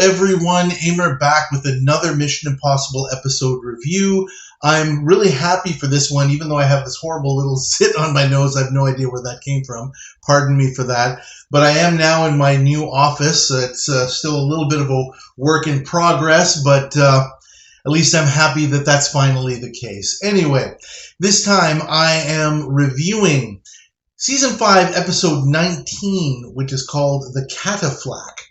everyone, Amer back with another Mission Impossible episode review. I'm really happy for this one, even though I have this horrible little zit on my nose. I have no idea where that came from. Pardon me for that. But I am now in my new office. It's still a little bit of a work in progress, but at least I'm happy that that's finally the case. Anyway, this time I am reviewing Season 5, Episode 19, which is called the Cataflaque,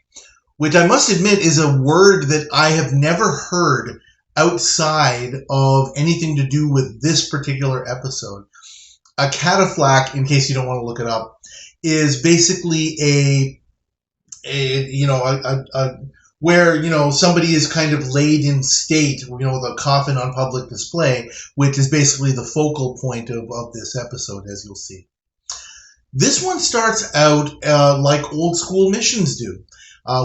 which I must admit is a word that I have never heard outside of anything to do with this particular episode. A cataflaque, in case you don't want to look it up, is basically where somebody is kind of laid in state, with a coffin on public display, which is basically the focal point of this episode, as you'll see. This one starts out like old school missions do.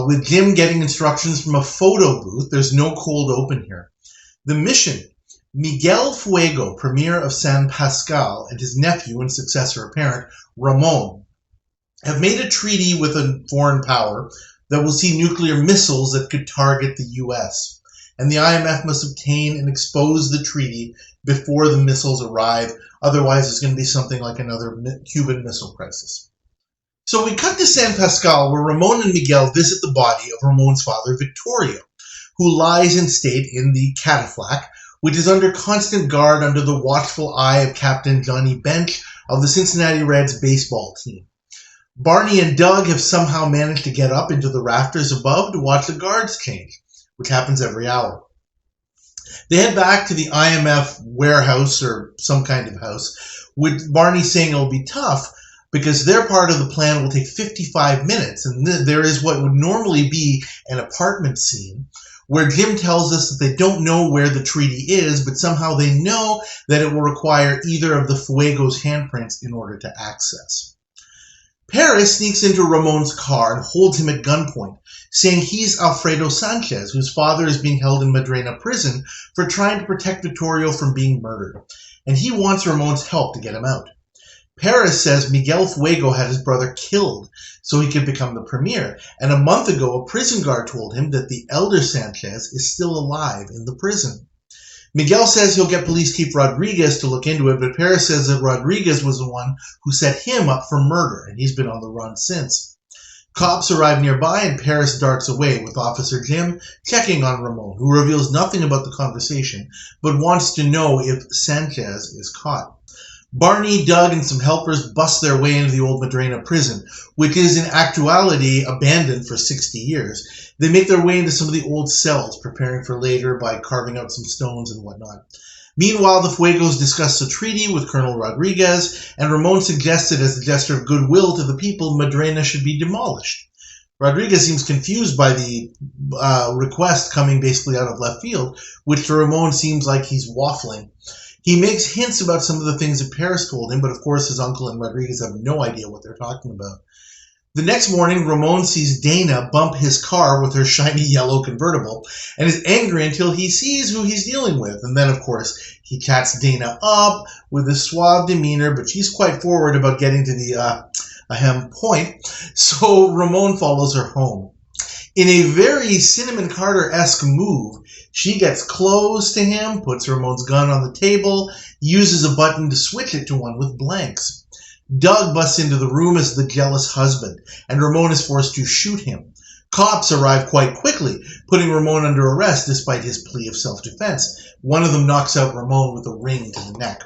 With Jim getting instructions from a photo booth. There's no cold open here. The mission: Miguel Fuego, Premier of San Pascal, and his nephew and successor apparent, Ramon, have made a treaty with a foreign power that will see nuclear missiles that could target the U.S. And the IMF must obtain and expose the treaty before the missiles arrive. Otherwise, it's going to be something like another Cuban Missile Crisis. So we cut to San Pascal, where Ramon and Miguel visit the body of Ramon's father, Victorio, who lies in state in the Cataflaque, which is under constant guard under the watchful eye of Captain Johnny Bench of the Cincinnati Reds baseball team. Barney and Doug have somehow managed to get up into the rafters above to watch the guards change, which happens every hour. They head back to the IMF warehouse, or some kind of house, with Barney saying it'll be tough, because their part of the plan will take 55 minutes, and there is what would normally be an apartment scene, where Jim tells us that they don't know where the treaty is, but somehow they know that it will require either of the Fuegos' handprints in order to access. Paris sneaks into Ramon's car and holds him at gunpoint, saying he's Alfredo Sanchez, whose father is being held in Madrena prison for trying to protect Victorio from being murdered, and he wants Ramon's help to get him out. Paris says Miguel Fuego had his brother killed so he could become the premier, and a month ago a prison guard told him that the elder Sanchez is still alive in the prison. Miguel says he'll get police chief Rodriguez to look into it, but Paris says that Rodriguez was the one who set him up for murder, and he's been on the run since. Cops arrive nearby, and Paris darts away, with Officer Jim checking on Ramon, who reveals nothing about the conversation, but wants to know if Sanchez is caught. Barney, Doug, and some helpers bust their way into the old Madrena prison, which is in actuality abandoned for 60 years. They make their way into some of the old cells, preparing for later by carving out some stones and whatnot. Meanwhile, the Fuegos discuss the treaty with Colonel Rodriguez, and Ramon suggested as a gesture of goodwill to the people, Madrena should be demolished. Rodriguez seems confused by the request coming basically out of left field, which to Ramon seems like he's waffling. He makes hints about some of the things that Paris told him, but of course his uncle and Rodriguez have no idea what they're talking about. The next morning, Ramon sees Dana bump his car with her shiny yellow convertible and is angry until he sees who he's dealing with. And then, of course, he chats Dana up with a suave demeanor, but she's quite forward about getting to the point, so Ramon follows her home. In a very Cinnamon Carter-esque move, she gets close to him, puts Ramon's gun on the table, uses a button to switch it to one with blanks. Doug busts into the room as the jealous husband, and Ramon is forced to shoot him. Cops arrive quite quickly, putting Ramon under arrest despite his plea of self-defense. One of them knocks out Ramon with a ring to the neck.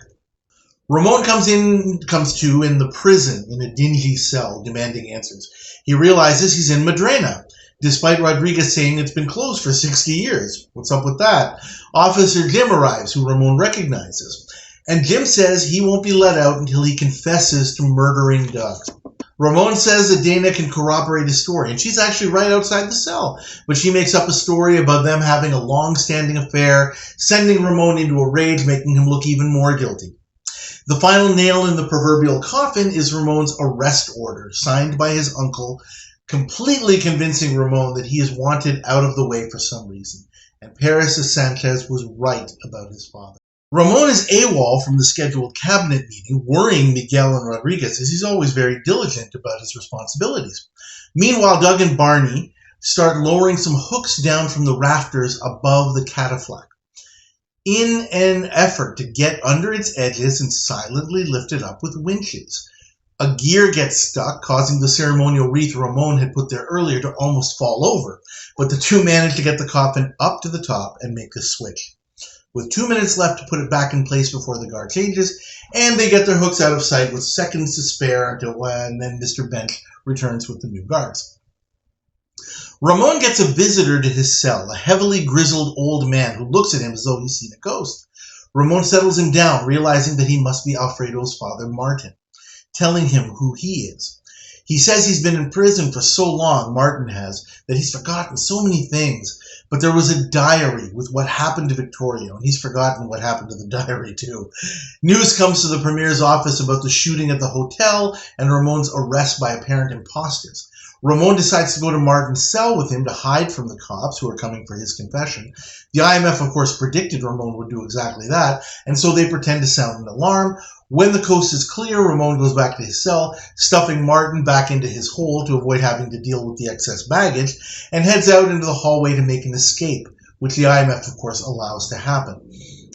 Ramon comes to in the prison in a dingy cell, demanding answers. He realizes he's in Madrena, despite Rodriguez saying it's been closed for 60 years. What's up with that? Officer Jim arrives, who Ramon recognizes. And Jim says he won't be let out until he confesses to murdering Doug. Ramon says that Dana can corroborate his story, and she's actually right outside the cell. But she makes up a story about them having a long-standing affair, sending Ramon into a rage, making him look even more guilty. The final nail in the proverbial coffin is Ramon's arrest order, signed by his uncle, completely convincing Ramon that he is wanted out of the way for some reason. And Paris Sanchez was right about his father. Ramon is AWOL from the scheduled cabinet meeting, worrying Miguel and Rodriguez, as he's always very diligent about his responsibilities. Meanwhile, Doug and Barney start lowering some hooks down from the rafters above the Cataflaque, in an effort to get under its edges and silently lift it up with winches. A gear gets stuck, causing the ceremonial wreath Ramon had put there earlier to almost fall over, but the two manage to get the coffin up to the top and make the switch. With 2 minutes left to put it back in place before the guard changes, and they get their hooks out of sight with seconds to spare until and then Mr. Bench returns with the new guards. Ramon gets a visitor to his cell, a heavily grizzled old man who looks at him as though he's seen a ghost. Ramon settles him down, realizing that he must be Alfredo's father, Martin, telling him who he is. He says he's been in prison for so long, Martin has, that he's forgotten so many things. But there was a diary with what happened to Victoria, and he's forgotten what happened to the diary too. News comes to the Premier's office about the shooting at the hotel and Ramon's arrest by apparent imposters. Ramon decides to go to Martin's cell with him to hide from the cops who are coming for his confession. The IMF, of course, predicted Ramon would do exactly that, and so they pretend to sound an alarm. When the coast is clear, Ramon goes back to his cell, stuffing Martin back into his hole to avoid having to deal with the excess baggage, and heads out into the hallway to make an escape, which the IMF, of course, allows to happen.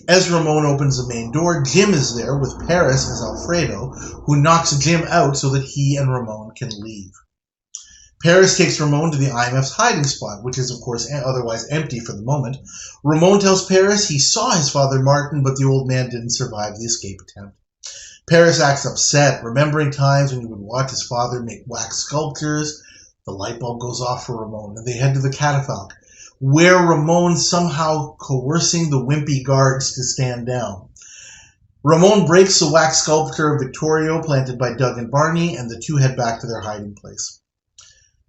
As Ramon opens the main door, Jim is there with Paris as Alfredo, who knocks Jim out so that he and Ramon can leave. Paris takes Ramon to the IMF's hiding spot, which is, of course, otherwise empty for the moment. Ramon tells Paris he saw his father Martin, but the old man didn't survive the escape attempt. Paris acts upset, remembering times when he would watch his father make wax sculptures. The light bulb goes off for Ramon, and they head to the Cataflaque, where Ramon somehow coercing the wimpy guards to stand down. Ramon breaks the wax sculpture of Victorio planted by Doug and Barney, and the two head back to their hiding place.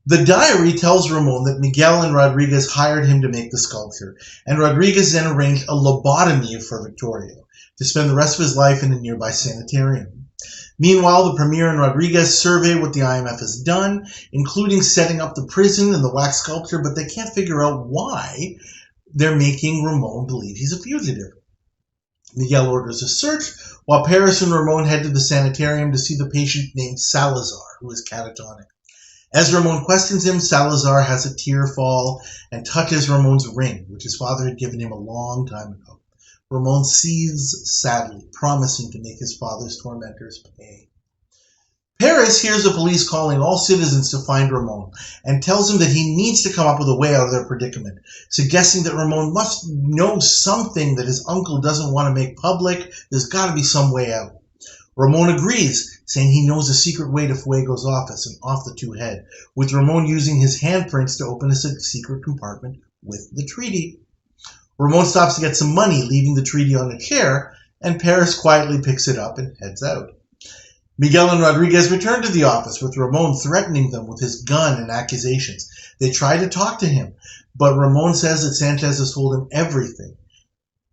The diary tells Ramon that Miguel and Rodriguez hired him to make the sculpture, and Rodriguez then arranged a lobotomy for Victorio to spend the rest of his life in a nearby sanitarium. Meanwhile, the Premier and Rodriguez survey what the IMF has done, including setting up the prison and the wax sculpture, but they can't figure out why they're making Ramon believe he's a fugitive. Miguel orders a search, while Paris and Ramon head to the sanitarium to see the patient named Salazar, who is catatonic. As Ramon questions him, Salazar has a tear fall and touches Ramon's ring, which his father had given him a long time ago. Ramon seethes sadly, promising to make his father's tormentors pay. Paris hears the police calling all citizens to find Ramon and tells him that he needs to come up with a way out of their predicament, suggesting that Ramon must know something that his uncle doesn't want to make public. There's got to be some way out. Ramon agrees, saying he knows a secret way to Fuego's office, and off the two head, with Ramon using his handprints to open a secret compartment with the treaty. Ramon stops to get some money, leaving the treaty on a chair, and Paris quietly picks it up and heads out. Miguel and Rodriguez return to the office, with Ramon threatening them with his gun and accusations. They try to talk to him, but Ramon says that Sanchez has told him everything.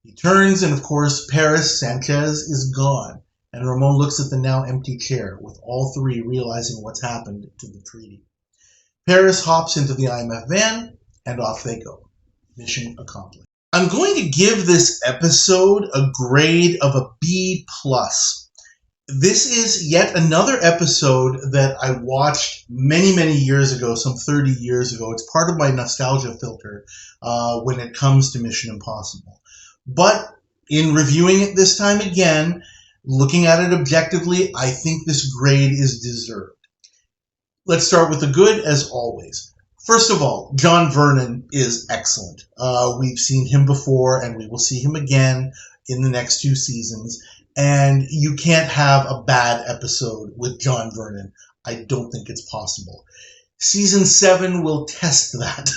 He turns, and of course, Sanchez is gone. And Ramon looks at the now empty chair, with all three realizing what's happened to the treaty. Paris hops into the IMF van, and off they go. Mission accomplished. I'm going to give this episode a grade of a B+. This is yet another episode that I watched many, many years ago, some 30 years ago. It's part of my nostalgia filter when it comes to Mission Impossible. But in reviewing it this time again, looking at it objectively, I think this grade is deserved. Let's start with the good, as always. First of all, John Vernon is excellent. We've seen him before, and we will see him again in the next 2 seasons. And you can't have a bad episode with John Vernon. I don't think it's possible. Season 7 will test that.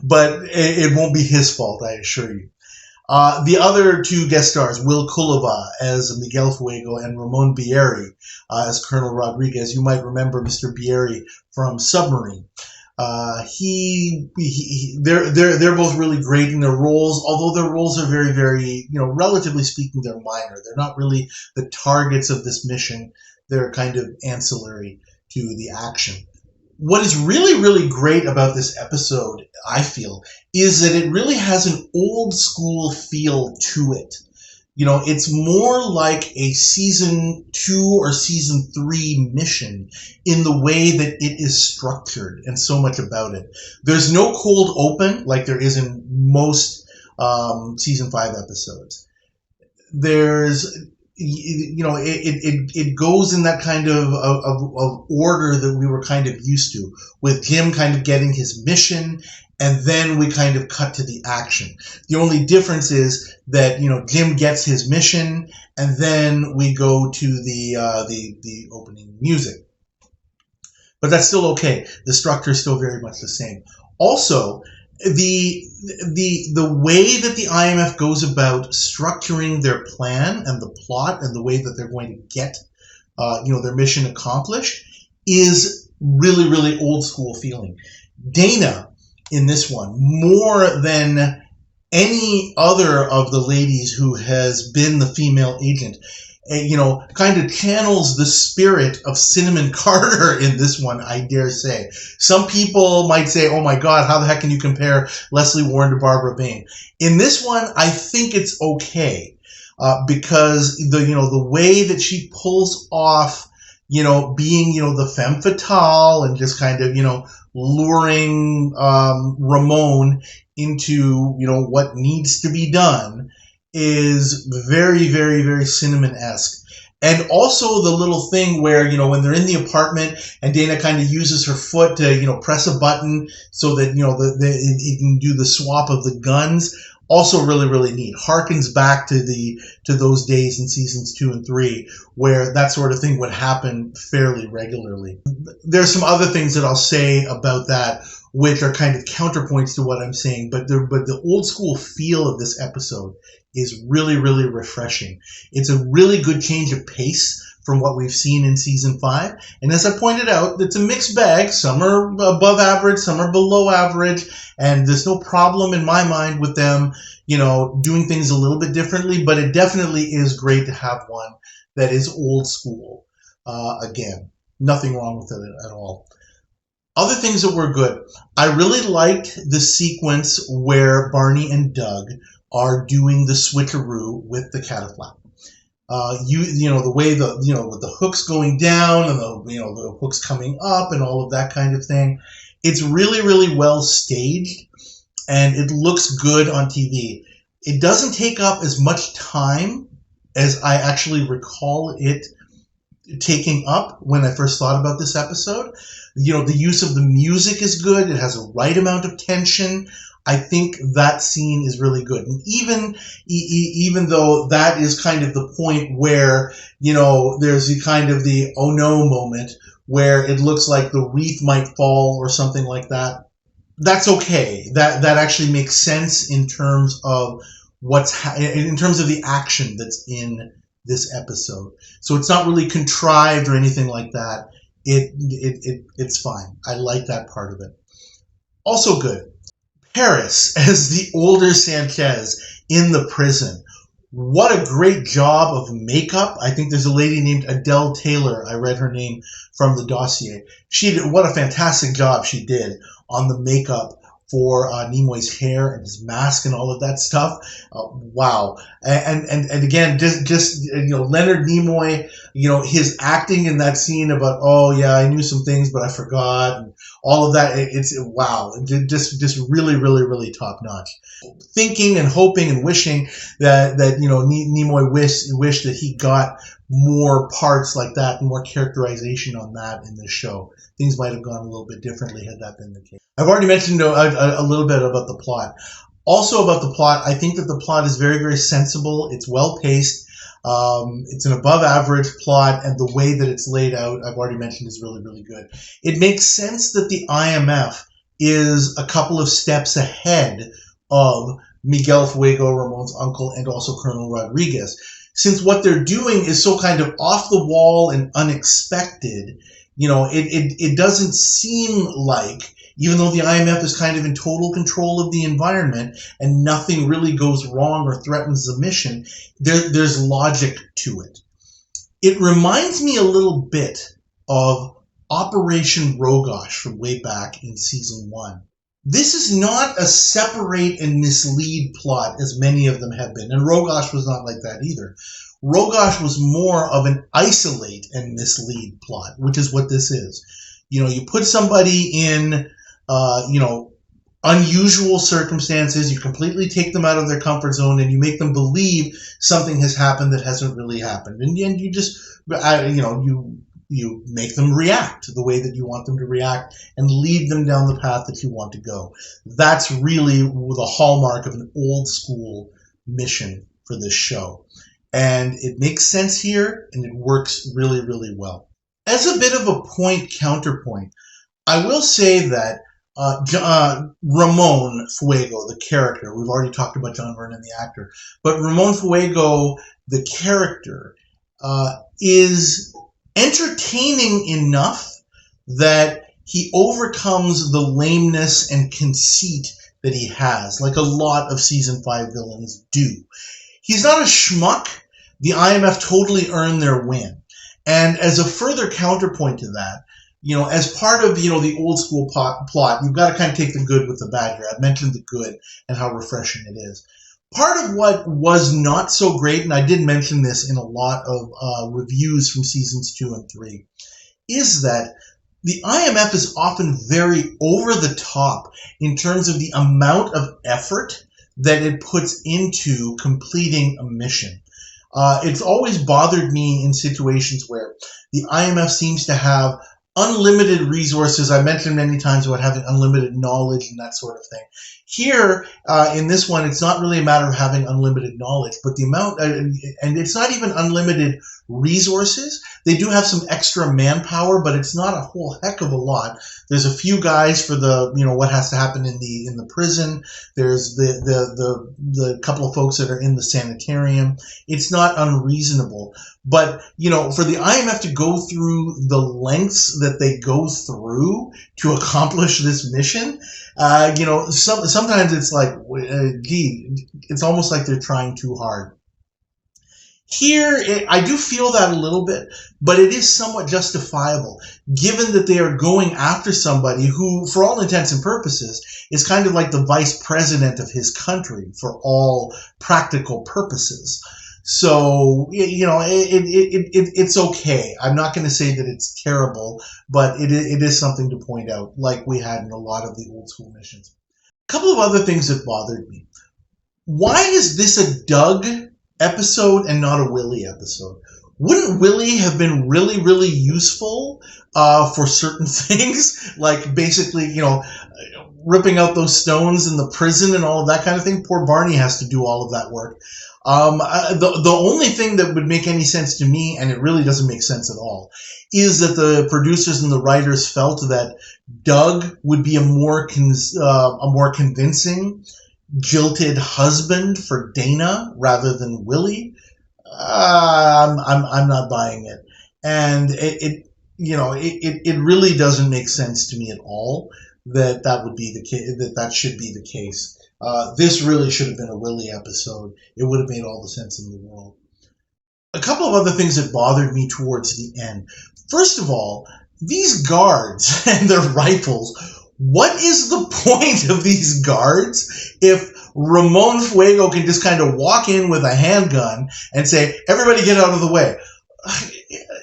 But it won't be his fault, I assure you. The other 2 guest stars, Will Culova as Miguel Fuego and Ramon Bieri as Colonel Rodriguez. You might remember Mr. Bieri from Submarine. They're both really great in their roles, although their roles are very, very, relatively speaking, they're minor. They're not really the targets of this mission. They're kind of ancillary to the action. What is really, really great about this episode, I feel, is that it really has an old school feel to it. It's more like a season 2 or season 3 mission in the way that it is structured and so much about it. There's no cold open like there is in most season 5 episodes. There's, it goes in that kind of order that we were kind of used to, with him kind of getting his mission, and then we kind of cut to the action. The only difference is that, Jim gets his mission, and then we go to the opening music. But that's still okay. The structure is still very much the same. Also, the way that the IMF goes about structuring their plan and the plot and the way that they're going to get their mission accomplished is really, really old school feeling. Dana, in this one, more than any other of the ladies who has been the female agent, kind of channels the spirit of Cinnamon Carter in this one, I dare say. Some people might say, oh my God, how the heck can you compare Leslie Warren to Barbara Bain? In this one, I think it's okay, because the way that she pulls off, being, the femme fatale and just kind of, luring Ramon into, what needs to be done is very, very, very Cinnamon-esque. And also the little thing where, when they're in the apartment and Dana kind of uses her foot to, press a button so that, he can do the swap of the guns. Also really, really neat. Harkens back to those days in seasons 2 and 3 where that sort of thing would happen fairly regularly. There's some other things that I'll say about that which are kind of counterpoints to what I'm saying, but the old school feel of this episode is really, really refreshing. It's a really good change of pace from what we've seen in season 5. And as I pointed out, it's a mixed bag. Some are above average, some are below average, and there's no problem in my mind with them, doing things a little bit differently, but it definitely is great to have one that is old school. Again, nothing wrong with it at all. Other things that were good. I really liked the sequence where Barney and Doug are doing the switcheroo with the Cataflaque. The way with the hooks going down and the hooks coming up and all of that kind of thing. It's really, really well staged and it looks good on TV. It doesn't take up as much time as I actually recall it taking up when I first thought about this episode. The use of the music is good. It has a right amount of tension. I think that scene is really good. And even though that is kind of the point where, there's the oh no moment where it looks like the wreath might fall or something like that, that's okay. That actually makes sense in terms of in terms of the action that's in this episode. So it's not really contrived or anything like that. It's fine. I like that part of it. Also good. Paris as the older Sanchez in the prison. What a great job of makeup. I think there's a lady named Adele Taylor. I read her name from the dossier. What a fantastic job she did on the makeup for Nimoy's hair and his mask and all of that stuff. Wow. And again, just Leonard Nimoy, his acting in that scene about, oh yeah, I knew some things, but I forgot, and all of that. It's wow. Just really, really, really top notch. Thinking and hoping and wishing that Nimoy wished that he got more parts like that, more characterization on that in this show. Things might have gone a little bit differently had that been the case. I've already mentioned a little bit about the plot. Also about the plot, I think that the plot is very, very sensible. It's well paced. It's an above average plot, and the way that it's laid out, I've already mentioned, is really, really good. It makes sense that the IMF is a couple of steps ahead of Miguel Fuego, Ramon's uncle, and also Colonel Rodriguez. Since what they're doing is so kind of off the wall and unexpected, it doesn't seem like, even though the IMF is kind of in total control of the environment and nothing really goes wrong or threatens the mission, there's logic to it. It reminds me a little bit of Operation Rogosh from way back in season 1. This is not a separate and mislead plot as many of them have been. And Rogosh was not like that either. Rogosh was more of an isolate and mislead plot, which is what this is. You put somebody in, unusual circumstances, you completely take them out of their comfort zone, and you make them believe something has happened that hasn't really happened. And you just, you make them react the way that you want them to react and lead them down the path that you want to go. That's really the hallmark of an old school mission for this show. And it makes sense here, and it works really, really well. As a bit of a counterpoint, I will say that Ramon Fuego, the character, we've already talked about John Vernon, the actor, but Ramon Fuego, the character, is entertaining enough that he overcomes the lameness and conceit that he has, like a lot of Season 5 villains do. He's not a schmuck. The IMF totally earned their win. And as a further counterpoint to that, as part of, the old school plot, you've got to kind of take the good with the bad here. I've mentioned the good and how refreshing it is. Part of what was not so great, and I did mention this in a lot of reviews from seasons 2 and 3, is that the IMF is often very over the top in terms of the amount of effort that it puts into completing a mission. It's always bothered me in situations where the IMF seems to have unlimited resources. I mentioned many times about having unlimited knowledge and that sort of thing. Here, in this one, it's not really a matter of having unlimited knowledge, but the amount, and it's not even unlimited resources. They do have some extra manpower, but it's not a whole heck of a lot. There's a few guys for the, what has to happen in the prison. There's the couple of folks that are in the sanitarium. It's not unreasonable. But, for the IMF to go through the lengths that they go through to accomplish this mission, sometimes it's like, it's almost like they're trying too hard. Here, I do feel that a little bit, but it is somewhat justifiable, given that they are going after somebody who, for all intents and purposes, is kind of like the vice president of his country for all practical purposes. So, it's okay. I'm not going to say that it's terrible, but it is something to point out, like we had in a lot of the old school missions. A couple of other things that bothered me. Why is this a Doug episode and not a Willie episode? Wouldn't Willie have been really, really useful for certain things, like basically, ripping out those stones in the prison and all of that kind of thing? Poor Barney has to do all of that work. The only thing that would make any sense to me, and it really doesn't make sense at all, is that the producers and the writers felt that Doug would be a more convincing jilted husband for Dana rather than Willie. I'm not buying it, and it really doesn't make sense to me at all that would be the case, that should be the case. This really should have been a Willie episode. It would have made all the sense in the world. A couple of other things that bothered me towards the end. First of all, these guards and their rifles. What is the point of these guards if Ramon Fuego can just kind of walk in with a handgun and say, everybody get out of the way?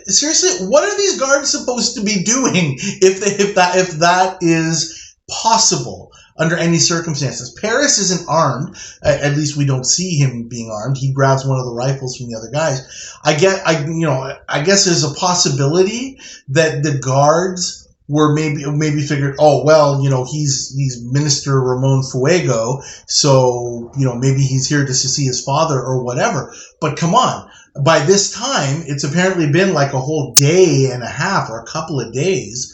Seriously, what are these guards supposed to be doing if that is possible under any circumstances? Paris isn't armed. At least we don't see him being armed. He grabs one of the rifles from the other guys. I guess there's a possibility that the guards were maybe figured, oh, well, he's Minister Ramon Fuego, so, maybe he's here just to see his father or whatever. But come on, by this time, it's apparently been like a whole day and a half or a couple of days,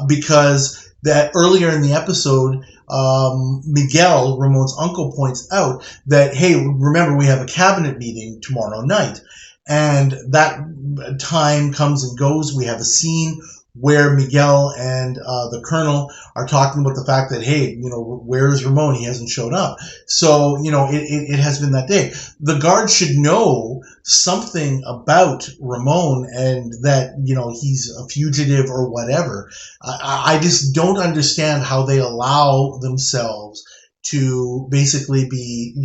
because that earlier in the episode, Miguel, Ramon's uncle, points out that, hey, remember, we have a cabinet meeting tomorrow night. And that time comes and goes. We have a scene where Miguel and the Colonel are talking about the fact that, hey, where is Ramon? He hasn't showed up. So, it has been that day. The guards should know something about Ramon and that, he's a fugitive or whatever. I just don't understand how they allow themselves to basically be,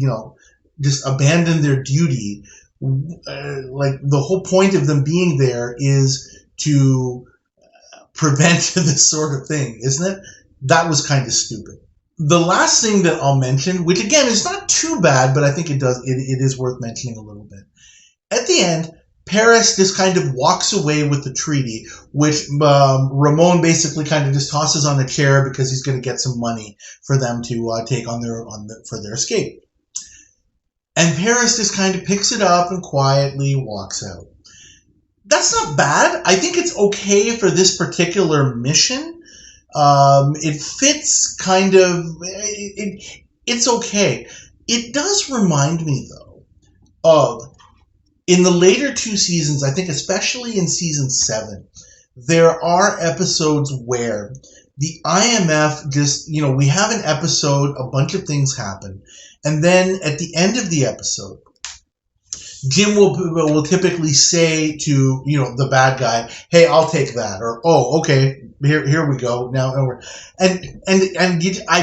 just abandon their duty. Like, the whole point of them being there is to prevent this sort of thing, isn't it? That was kind of stupid. The last thing that I'll mention, which again is not too bad, but I think it is worth mentioning a little bit. At the end, Paris just kind of walks away with the treaty, which Ramon basically kind of just tosses on a chair because he's going to get some money for them to take for their escape. And Paris just kind of picks it up and quietly walks out. That's not bad. I think it's okay for this particular mission. It fits kind of... It's okay. It does remind me, though, of... in the later 2 seasons, I think especially in season 7, there are episodes where the IMF just... we have an episode, a bunch of things happen, and then at the end of the episode, Jim will typically say to the bad guy, "Hey, I'll take that," or "Oh, okay, here we go now." And I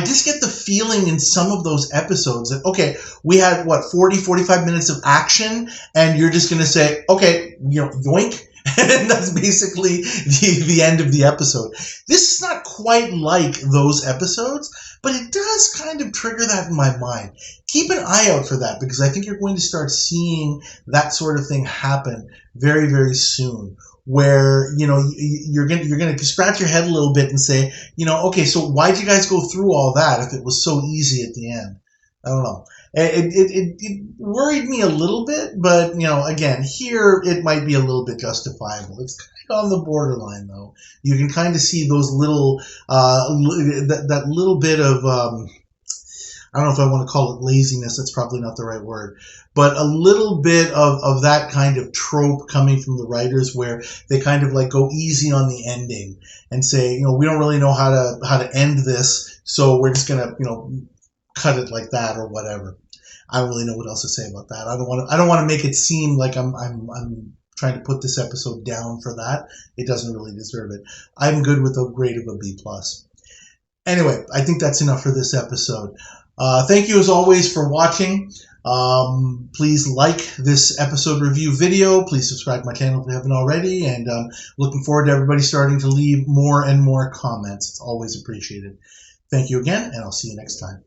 just get the feeling in some of those episodes that, okay, we had 45 minutes of action, and you're just going to say, "Okay, yoink." And that's basically the end of the episode. This is not quite like those episodes, but it does kind of trigger that in my mind. Keep an eye out for that, because I think you're going to start seeing that sort of thing happen very, very soon, where you're going to scratch your head a little bit and say, okay, so why'd you guys go through all that if it was so easy at the end? I don't know. It worried me a little bit, but again, here it might be a little bit justifiable. It's kind of on the borderline, though. You can kind of see those little that little bit of I don't know if I want to call it laziness. That's probably not the right word, but a little bit of that kind of trope coming from the writers, where they kind of like go easy on the ending and say, we don't really know how to end this, so we're just gonna cut it like that or whatever. I don't really know what else to say about that. I don't want to make it seem like I'm trying to put this episode down for that. It doesn't really deserve it. I'm good with a grade of a B+. Anyway, I think that's enough for this episode. Thank you as always for watching. Please like this episode review video. Please subscribe to my channel if you haven't already. And looking forward to everybody starting to leave more and more comments. It's always appreciated. Thank you again, and I'll see you next time.